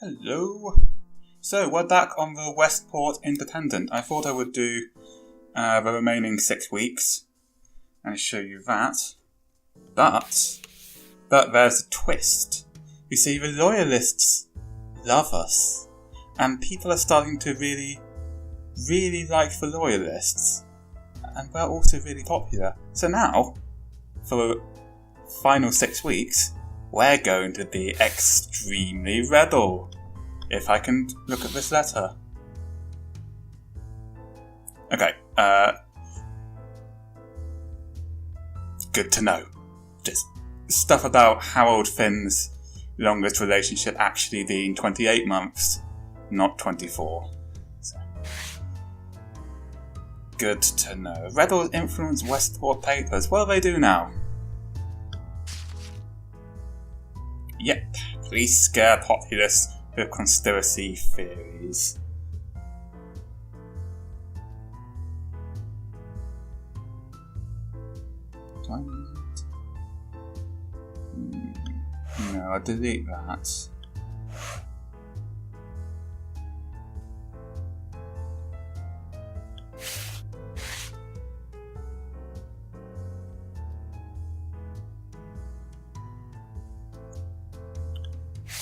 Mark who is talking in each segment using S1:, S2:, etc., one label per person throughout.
S1: Hello. So, we're back on the Westport Independent. I thought I would do the remaining 6 weeks and show you that. But there's a twist. You see, the Loyalists love us. And people are starting to really like the Loyalists. And we're also really popular. So now, for the final 6 weeks, we're going to be extremely rebel. If I can look at this letter. Okay, good to know. Just stuff about Harold Finn's longest relationship actually being 28 months, not 24. So. Good to know. Rebels influence Westport papers. What do they do now? Yep, please scare populace with conspiracy theories. Do I need it? No, I'll delete that.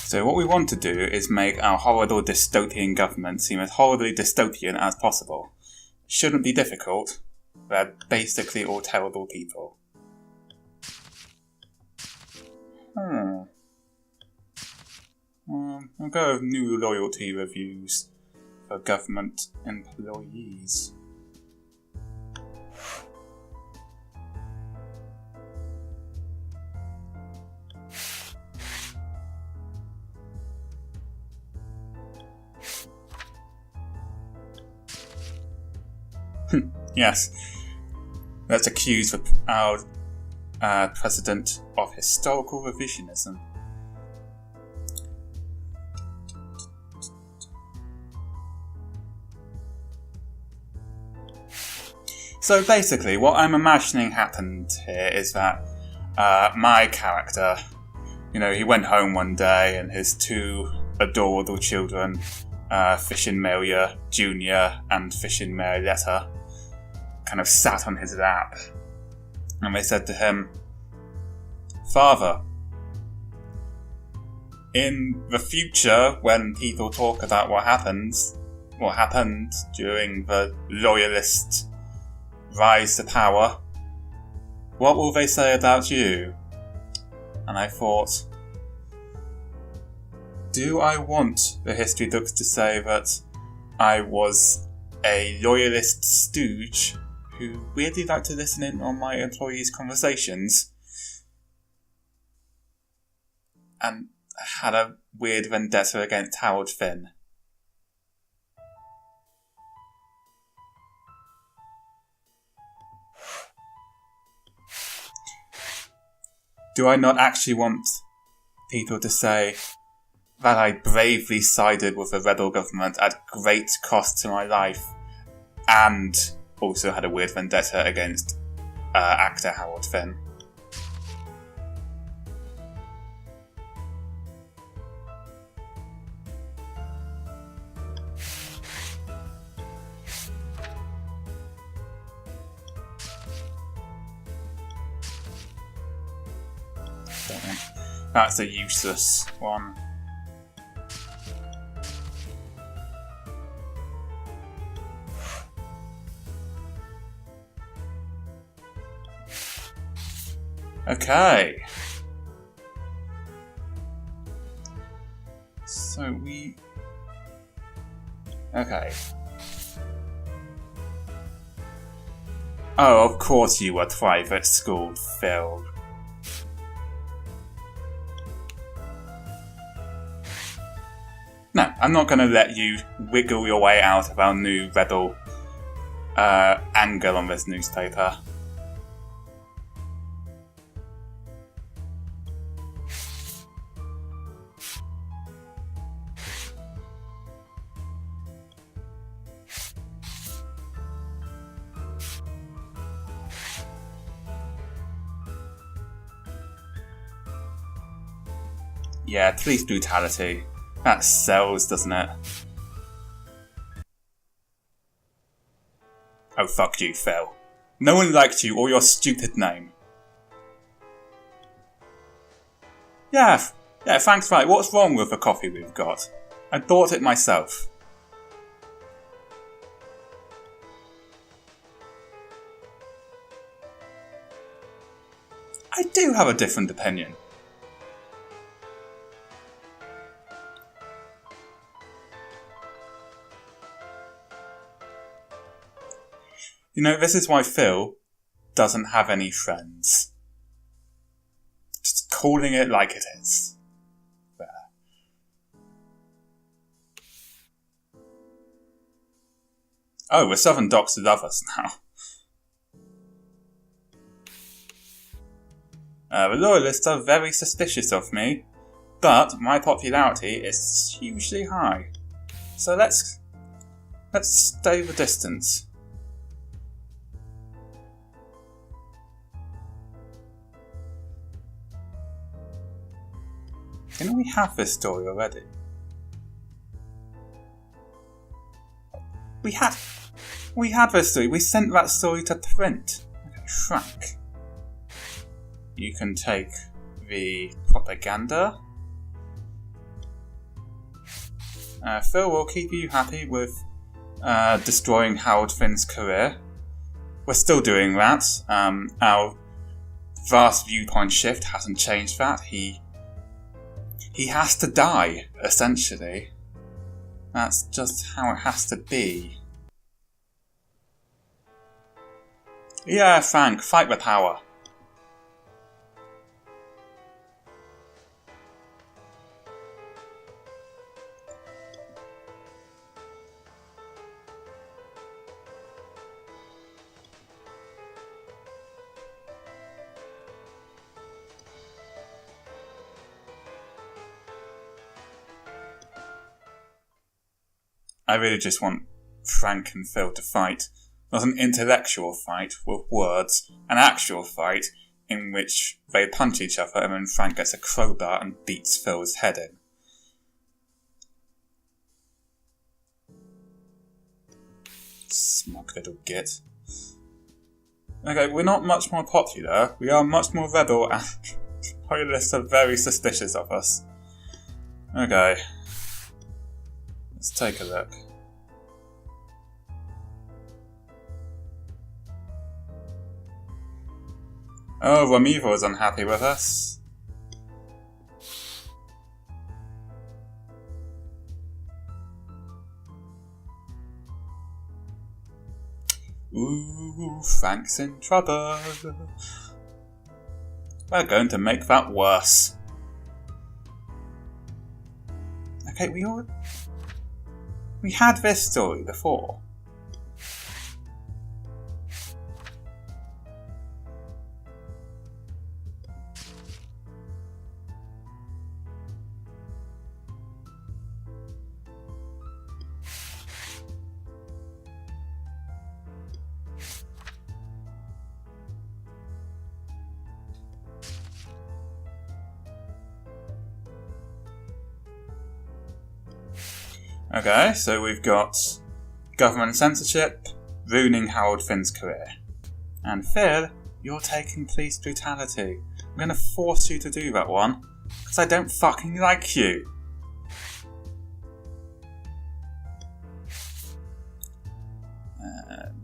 S1: So what we want to do is make our horrible dystopian government seem as horribly dystopian as possible. It shouldn't be difficult. They're basically all terrible people. I'll go with new loyalty reviews for government employees. Yes, let's accuse our president of historical revisionism. So basically, what I'm imagining happened here is that my character, he went home one day and his 2 adorable children, Fishin' Maria Jr. and Fishin' Marietta, kind of sat on his lap, and they said to him, "Father, in the future, when people talk about what happened during the Loyalist rise to power, what will they say about you?" And I thought, do I want the history books to say that I was a Loyalist stooge who weirdly liked to listen in on my employees' conversations and had a weird vendetta against Harold Finn? Do I not actually want people to say that I bravely sided with the rebel government at great cost to my life and also had a weird vendetta against actor Harold Finn? That's a useless one. Okay. So Okay. Oh, of course you were private school, Phil. No, I'm not going to let you wiggle your way out of our new rebel angle on this newspaper. Yeah, police brutality. That sells, doesn't it? Oh, fuck you, Phil. No one liked you or your stupid name. Yeah, Frank's right. What's wrong with the coffee we've got? I bought it myself. I do have a different opinion. You know, this is why Phil doesn't have any friends. Just calling it like it is. There. Oh, the Southern Docks love us now. The Loyalists are very suspicious of me, but my popularity is hugely high. So let's stay the distance. Didn't we have this story already? We had this story. We sent that story to print. Okay, Frank. You can take the propaganda. Phil will keep you happy with destroying Howard Finn's career. We're still doing that. Our vast viewpoint shift hasn't changed that. He has to die, essentially. That's just how it has to be. Yeah, Frank, fight the power. I really just want Frank and Phil to fight. Not an intellectual fight with words, an actual fight in which they punch each other and then Frank gets a crowbar and beats Phil's head in. Smug little git. Okay, we're not much more popular. We are much more rebel and Loyalists are very suspicious of us. Okay. Let's take a look. Oh, Romivo is unhappy with us. Ooh, Frank's in trouble. We're going to make that worse. Okay, we had this story before. Okay, so we've got government censorship, ruining Howard Finn's career. And Phil, you're taking police brutality. I'm going to force you to do that one, because I don't fucking like you.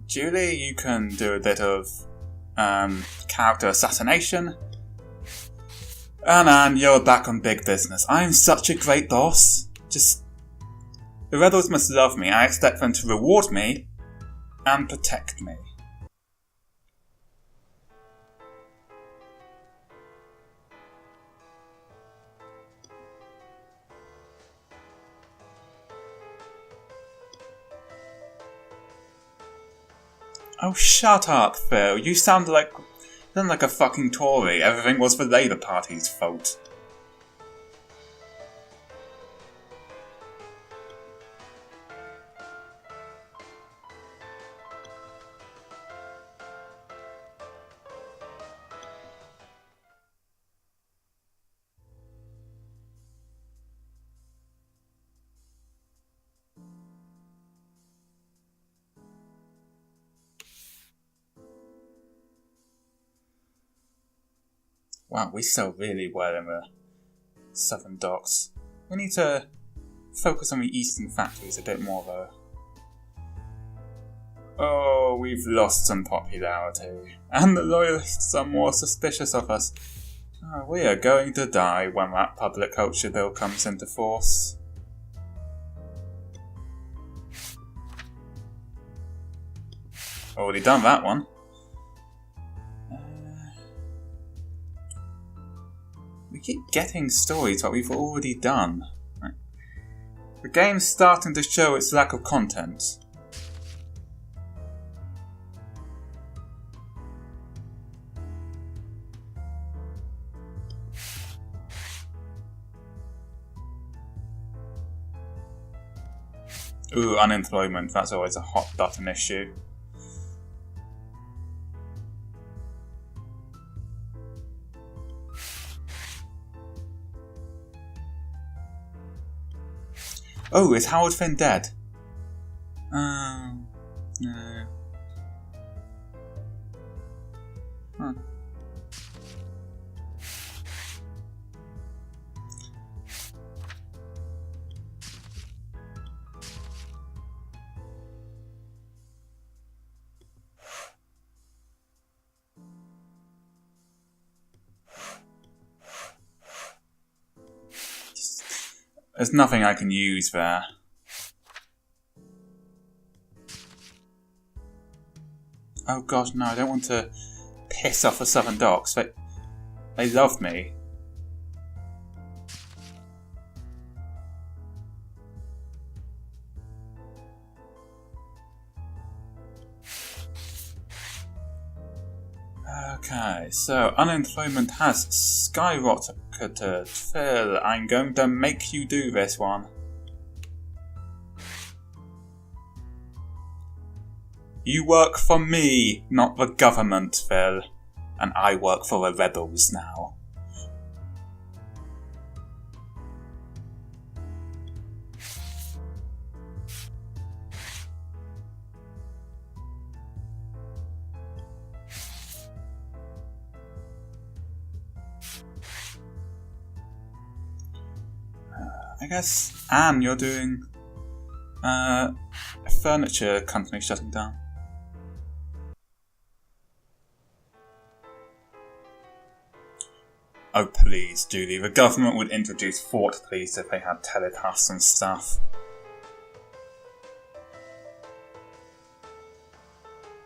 S1: Julie, you can do a bit of character assassination. And Anne, you're back on big business. I'm such a great boss. The rebels must love me. I expect them to reward me and protect me. Oh, shut up, Phil. You sound like a fucking Tory. Everything was the Labour Party's fault. Wow, we sell really well in the southern docks. We need to focus on the eastern factories a bit more though. Oh, we've lost some popularity. And the Loyalists are more suspicious of us. Oh, we are going to die when that public culture bill comes into force. Already done that one. We keep getting stories that we've already done. Right. The game's starting to show its lack of content. Ooh, unemployment, that's always a hot button issue. Oh, is Howard Finn dead? No. Huh. There's nothing I can use there. Oh gosh, no, I don't want to piss off the Southern Docks. They love me. Okay, so unemployment has skyrocketed. Phil, I'm going to make you do this one. You work for me, not the government, Phil. And I work for the rebels now. I guess, Anne, you're doing a furniture company shutting down. Oh please, Julie, the government would introduce Fort Police if they had telecasts and stuff.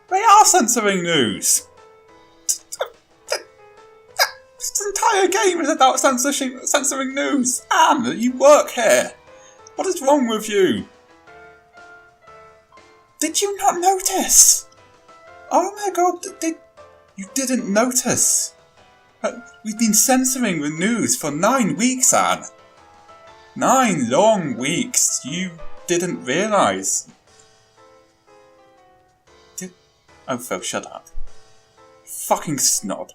S1: They are censoring news! This entire game is about censoring news! Anne, you work here! What is wrong with you? Did you not notice? Oh my god, you didn't notice? We've been censoring the news for 9 weeks, Anne. 9 long weeks. You didn't realise. Oh, Phil, shut up. Fucking snob.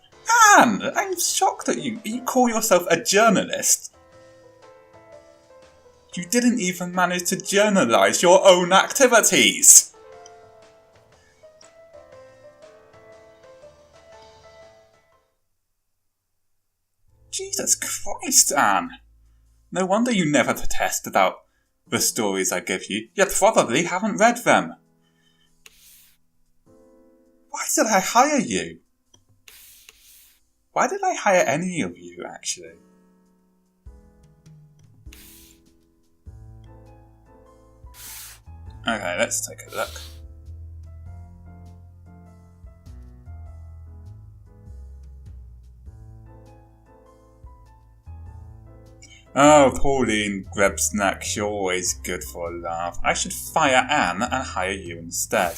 S1: Anne, I'm shocked at you. You call yourself a journalist? You didn't even manage to journalise your own activities. Jesus Christ, Anne. No wonder you never protest about the stories I give you. You probably haven't read them. Why did I hire you? Why did I hire any of you, actually? Okay, let's take a look. Oh, Pauline Grebsnack, you're always good for a laugh. I should fire Anne and hire you instead.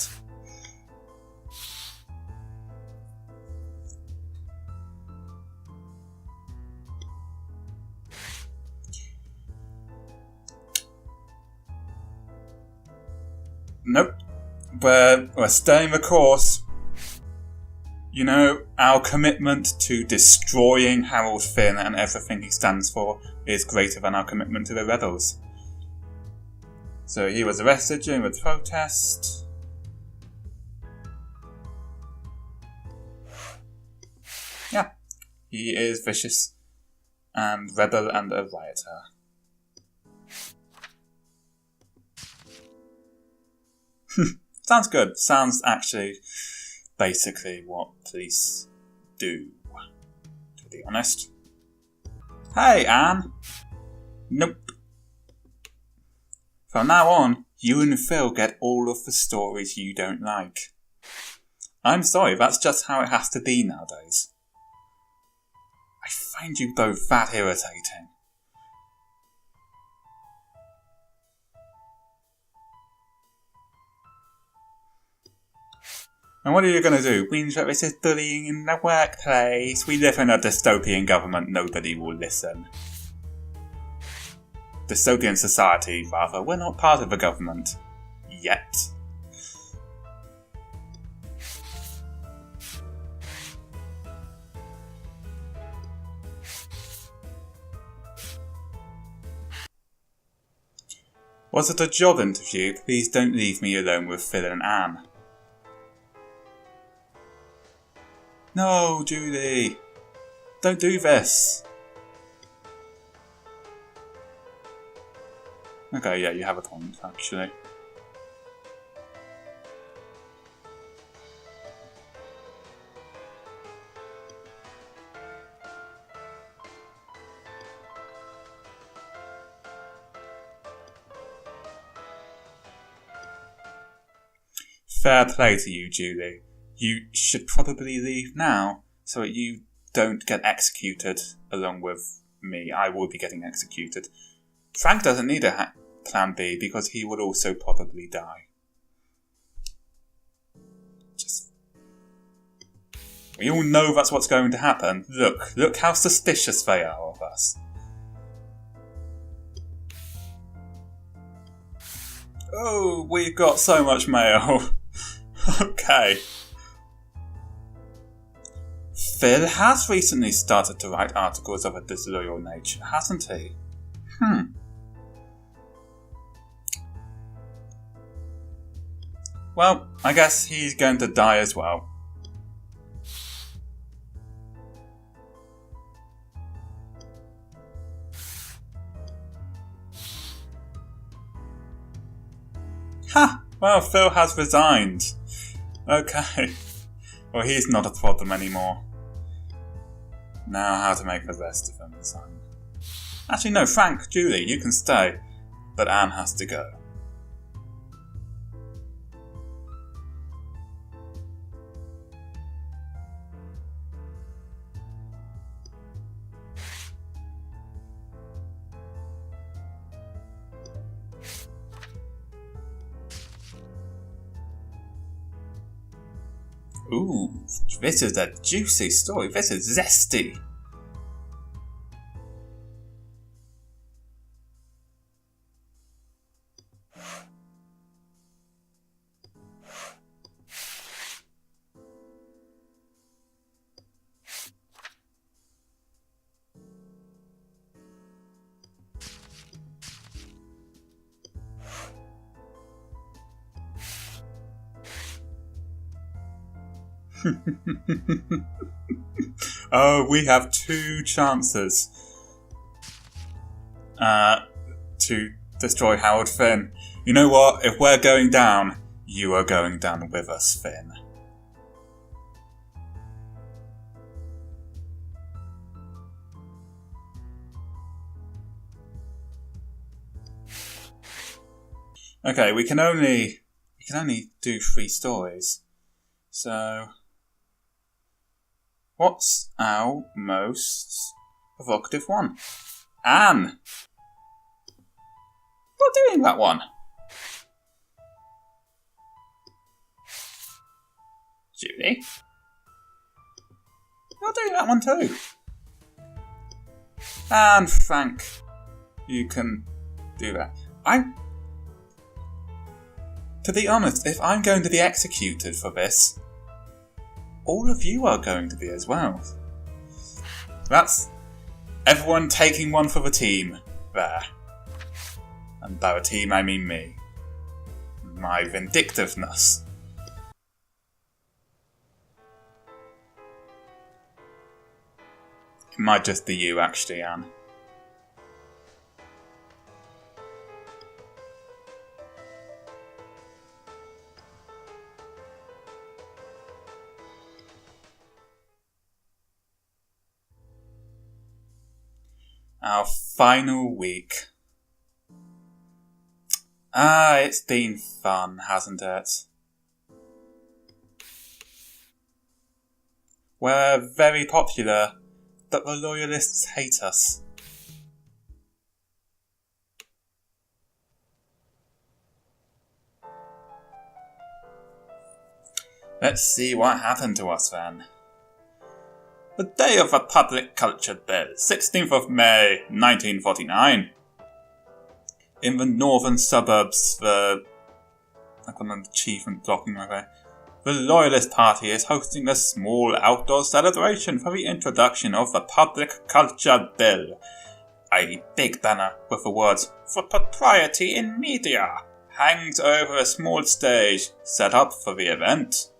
S1: Nope. We're staying the course. You know, our commitment to destroying Harold Finn and everything he stands for is greater than our commitment to the rebels. So he was arrested during the protest. Yeah. He is vicious and rebel and a rioter. Sounds good. Sounds actually basically what police do, to be honest. Hey, Anne. Nope. From now on, you and Phil get all of the stories you don't like. I'm sorry, that's just how it has to be nowadays. I find you both that irritating. And what are you going to do? Mean that this is bullying in the workplace? We live in a dystopian government, nobody will listen. Dystopian society, rather. We're not part of the government. Yet. Was it a job interview? Please don't leave me alone with Phil and Anne. No, Julie. Don't do this. Okay, yeah, you have a point, actually. Fair play to you, Julie. You should probably leave now, so that you don't get executed along with me. I will be getting executed. Frank doesn't need a plan B because he would also probably die. We all know that's what's going to happen. Look how suspicious they are of us. Oh, we've got so much mail. Okay. Phil has recently started to write articles of a disloyal nature, hasn't he? Well, I guess he's going to die as well. Ha! Well, Phil has resigned. Okay. Well, he's not a problem anymore. Now how to make the rest of them resign. Actually, no, Frank, Julie, you can stay. But Anne has to go. Ooh, this is a juicy story. This is zesty. Oh, we have 2 chances to destroy Howard Finn. You know what? If we're going down, you are going down with us, Finn. Okay, we can only do 3 stories. So, what's our most evocative one? Anne! You're doing that one. Julie? You're doing that one too. And Frank, you can do that. To be honest, if I'm going to be executed for this, all of you are going to be as well. That's everyone taking one for the team there. And by the team I mean me. My vindictiveness. might just be you, actually, Anne. Our final week. It's been fun, hasn't it? We're very popular, but the Loyalists hate us. Let's see what happened to us then. The day of the Public Culture Bill, 16th of May, 1949. In the northern suburbs, the achievement blocking my way. The Loyalist Party is hosting a small outdoor celebration for the introduction of the Public Culture Bill. A big banner with the words, "For Propriety in Media," hangs over a small stage set up for the event.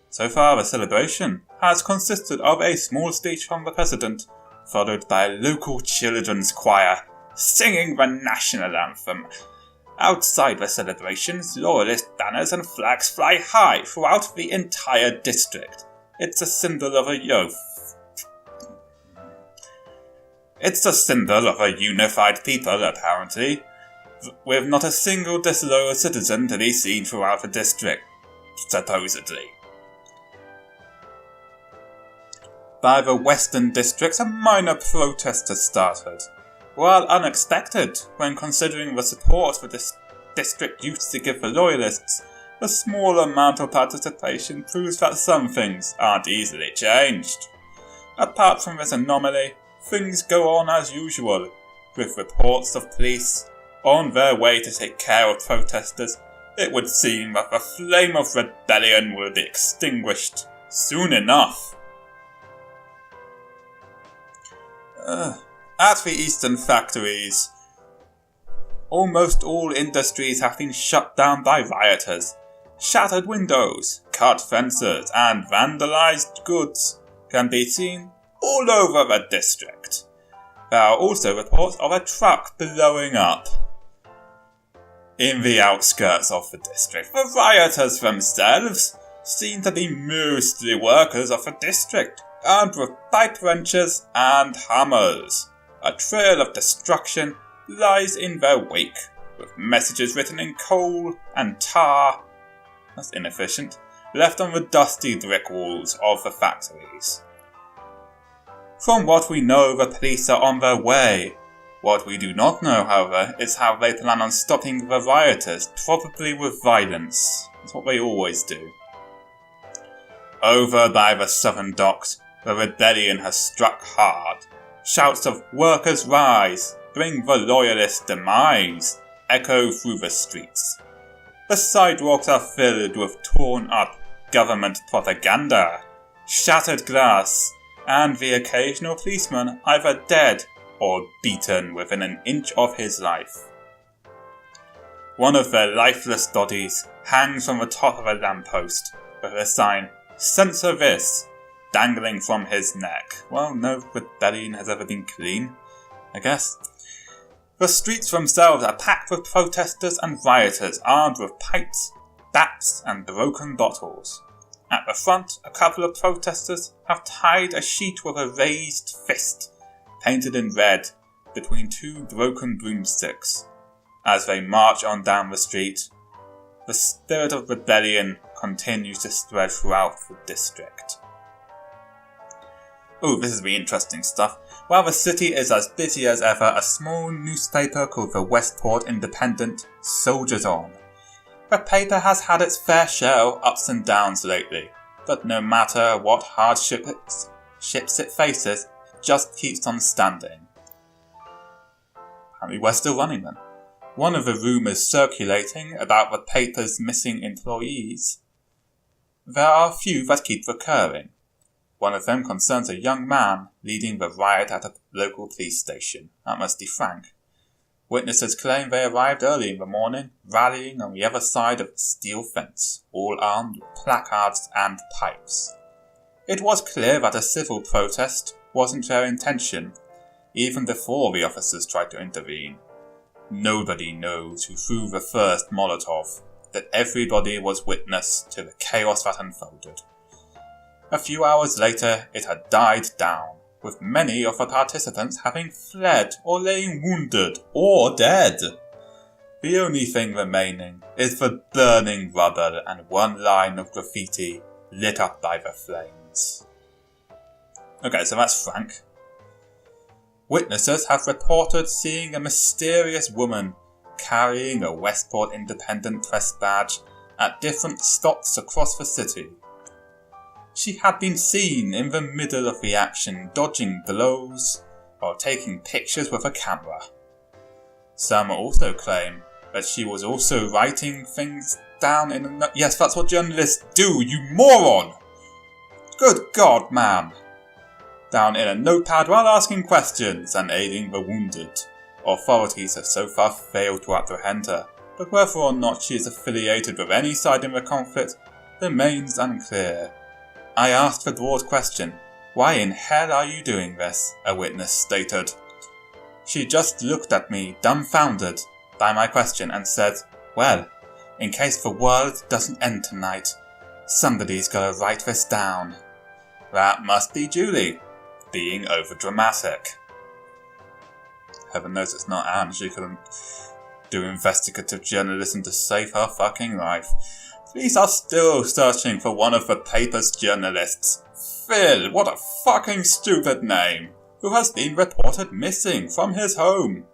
S1: So far, the celebration has consisted of a small speech from the President, followed by a local children's choir singing the national anthem. Outside the celebrations, Loyalist banners and flags fly high throughout the entire district. It's a symbol of a unified people, apparently, with not a single disloyal citizen to be seen throughout the district, supposedly. By the western districts, a minor protest has started. While unexpected, when considering the support the district used to give the Loyalists, the small amount of participation proves that some things aren't easily changed. Apart from this anomaly, things go on as usual, with reports of police on their way to take care of protesters. It would seem that the flame of rebellion will be extinguished soon enough. At the eastern factories, almost all industries have been shut down by rioters. Shattered windows, cut fences, and vandalized goods can be seen all over the district. There are also reports of a truck blowing up in the outskirts of the district. The rioters themselves seem to be mostly workers of the district, armed with pipe wrenches and hammers. A trail of destruction lies in their wake, with messages written in coal and tar, that's inefficient, left on the dusty brick walls of the factories. From what we know, the police are on their way. What we do not know, however, is how they plan on stopping the rioters, probably with violence. That's what they always do. Over by the southern docks, the rebellion has struck hard. Shouts of "Workers rise! Bring the Loyalist demise!" echo through the streets. The sidewalks are filled with torn-up government propaganda, shattered glass, and the occasional policeman either dead or beaten within an inch of his life. One of their lifeless bodies hangs from the top of a lamppost, with a sign, "Censor this," dangling from his neck. Well, no rebellion has ever been clean, I guess. The streets themselves are packed with protesters and rioters armed with pipes, bats, and broken bottles. At the front, a couple of protesters have tied a sheet with a raised fist, painted in red, between two broken broomsticks. As they march on down the street, the spirit of rebellion continues to spread throughout the district. Oh, this is the interesting stuff. While the city is as busy as ever, a small newspaper called the Westport Independent soldiers on. The paper has had its fair share of ups and downs lately, but no matter what hardships it faces, it just keeps on standing. Apparently we're still running them. One of the rumours circulating about the paper's missing employees. There are a few that keep recurring. One of them concerns a young man leading the riot at a local police station. That must be Frank. Witnesses claim they arrived early in the morning, rallying on the other side of the steel fence, all armed with placards and pipes. It was clear that a civil protest wasn't their intention, even before the officers tried to intervene. Nobody knows who threw the first Molotov, but everybody was witness to the chaos that unfolded. A few hours later, it had died down, with many of the participants having fled or laying wounded or dead. The only thing remaining is the burning rubble and one line of graffiti lit up by the flames. Okay, so that's Frank. Witnesses have reported seeing a mysterious woman carrying a Westport Independent press badge at different spots across the city. She had been seen in the middle of the action dodging blows or taking pictures with a camera. Some also claim that she was also writing things down in a yes, that's what journalists do, you moron! Good God, ma'am! Down in a notepad while asking questions and aiding the wounded. Authorities have so far failed to apprehend her, but whether or not she is affiliated with any side in the conflict remains unclear. I asked the broad question, "Why in hell are you doing this?" a witness stated. She just looked at me, dumbfounded by my question, and said, "Well, in case the world doesn't end tonight, somebody's gotta write this down." That must be Julie, being overdramatic. Heaven knows it's not Anne, she couldn't do investigative journalism to save her fucking life. Police are still searching for one of the paper's journalists, Phil, what a fucking stupid name, who has been reported missing from his home.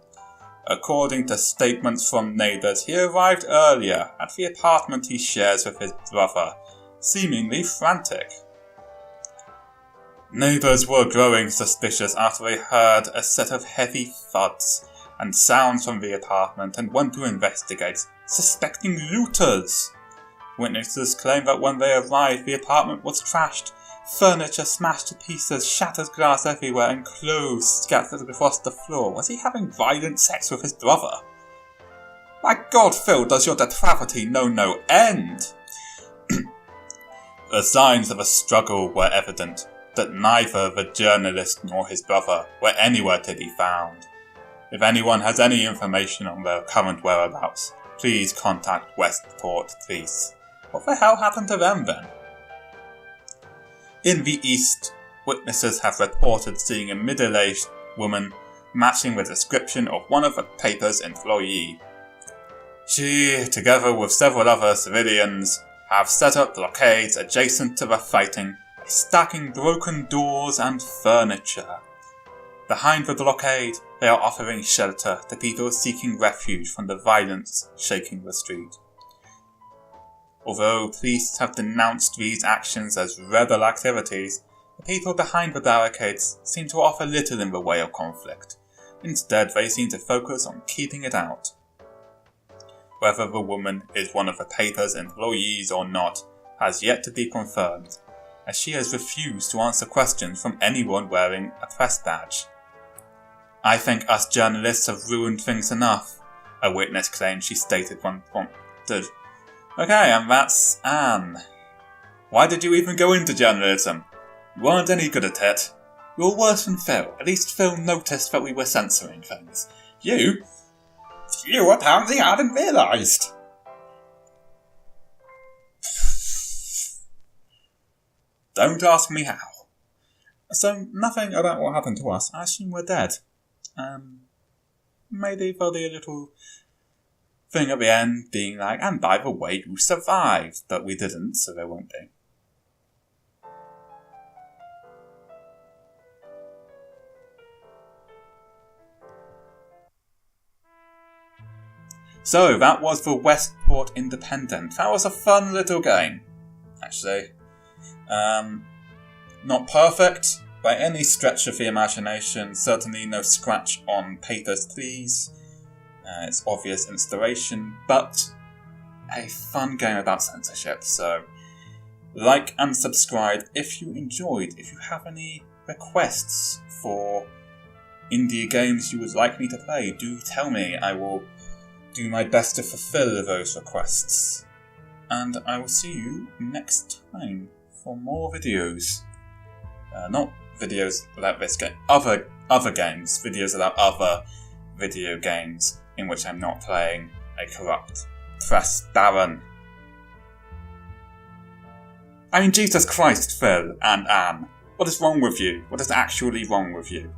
S1: According to statements from neighbours, he arrived earlier at the apartment he shares with his brother, seemingly frantic. Neighbours were growing suspicious after they heard a set of heavy thuds and sounds from the apartment and went to investigate, suspecting looters. Witnesses claim that when they arrived, the apartment was trashed, furniture smashed to pieces, shattered glass everywhere, and clothes scattered across the floor. Was he having violent sex with his brother? My God, Phil, does your depravity know no end? The signs of a struggle were evident, but neither the journalist nor his brother were anywhere to be found. If anyone has any information on their current whereabouts, please contact Westport Police. What the hell happened to them then? In the east, witnesses have reported seeing a middle-aged woman matching the description of one of the paper's employees. She, together with several other civilians, have set up blockades adjacent to the fighting, stacking broken doors and furniture. Behind the blockade, they are offering shelter to people seeking refuge from the violence shaking the street. Although police have denounced these actions as rebel activities, the people behind the barricades seem to offer little in the way of conflict. Instead, they seem to focus on keeping it out. Whether the woman is one of the paper's employees or not has yet to be confirmed, as she has refused to answer questions from anyone wearing a press badge. "I think us journalists have ruined things enough," a witness claimed she stated when prompted. Okay, and that's Anne. Why did you even go into journalism? You weren't any good at it. You're worse than Phil. At least Phil noticed that we were censoring things. You apparently hadn't realised. Don't ask me how. So, nothing about what happened to us. I assume we're dead. Maybe there'll be a little thing at the end being like, and by the way, you survived. But we didn't, so there won't be. So, that was the Westport Independent. That was a fun little game, actually. Not perfect by any stretch of the imagination, certainly no scratch on Papers, Please. It's obvious inspiration, but a fun game about censorship. So, like and subscribe if you enjoyed. If you have any requests for indie games you would like me to play, do tell me. I will do my best to fulfill those requests. And I will see you next time for more videos. Not videos about this game, other games, videos about other video games in which I'm not playing a corrupt press baron. I mean, Jesus Christ, Phil and Anne. What is wrong with you? What is actually wrong with you?